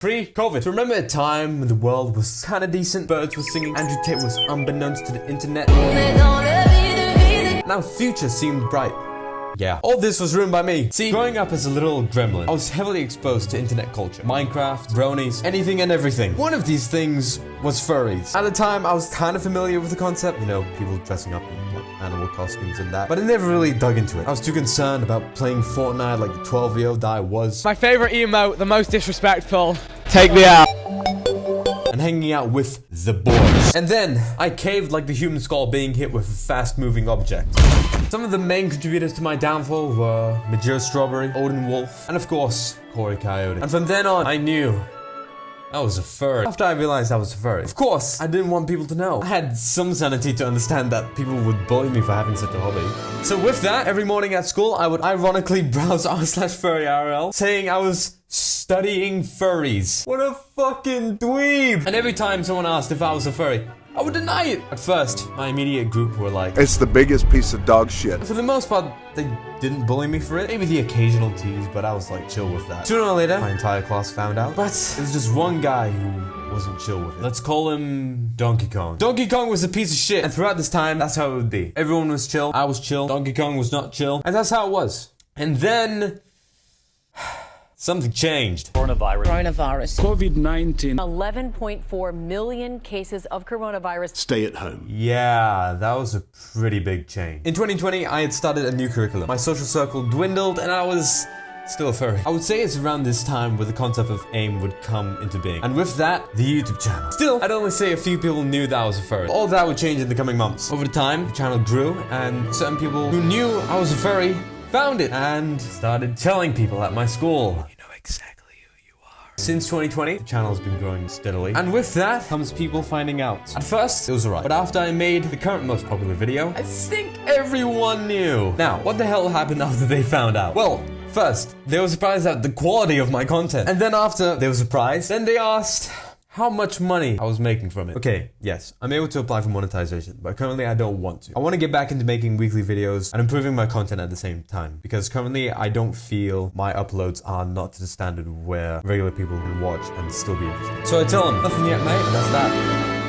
Pre-COVID. So remember a time when the world was kinda decent? Birds were singing, Andrew Tate was unbeknownst to the internet. Now future seemed bright. Yeah. All this was ruined by me. See, growing up as a little gremlin, I was heavily exposed to internet culture. Minecraft, bronies, anything and everything. One of these things was furries. At the time, I was kind of familiar with the concept. You know, people dressing up in like animal costumes and that. But I never really dug into it. I was too concerned about playing Fortnite like the 12-year-old I was. My favorite emote, the most disrespectful. Take me out. And hanging out with the boys. And then, I caved like the human skull being hit with a fast-moving object. Some of the main contributors to my downfall were Major Strawberry, Odin Wolf, and of course, Corey Coyote. And from then on, I knew I was a furry. After I realized I was a furry, of course, I didn't want people to know. I had some sanity to understand that people would bully me for having such a hobby. So with that, every morning at school, I would ironically browse r/furryRL, saying I was studying furries. What a fucking dweeb! And every time someone asked if I was a furry, I would deny it. At first, my immediate group were like, it's the biggest piece of dog shit. For the most part, they didn't bully me for it. Maybe the occasional tease, but I was like chill with that. Sooner or later, my entire class found out. But there's just one guy who wasn't chill with it. Let's call him Donkey Kong. Donkey Kong was a piece of shit. And throughout this time, that's how it would be. Everyone was chill. I was chill. Donkey Kong was not chill. And that's how it was. And then something changed. Coronavirus. COVID-19. 11.4 million cases of coronavirus. Stay at home. Yeah, that was a pretty big change. In 2020, I had started a new curriculum. My social circle dwindled and I was still a furry. I would say it's around this time where the concept of AIM would come into being. And with that, the YouTube channel. Still, I'd only say a few people knew that I was a furry. All that would change in the coming months. Over time, the channel grew and certain people who knew I was a furry found it and started telling people at my school. You know exactly who you are. Since 2020, the channel has been growing steadily. And with that comes people finding out. At first, it was alright. But after I made the current most popular video, I think everyone knew. Now, what the hell happened after they found out? Well, first, they were surprised at the quality of my content. And then after they were surprised, then they asked how much money I was making from it. Okay, yes, I'm able to apply for monetization, but currently I don't want to. I want to get back into making weekly videos and improving my content at the same time, because currently I don't feel my uploads are not to the standard where regular people can watch and still be interested. So I tell them, nothing yet, mate, that's that.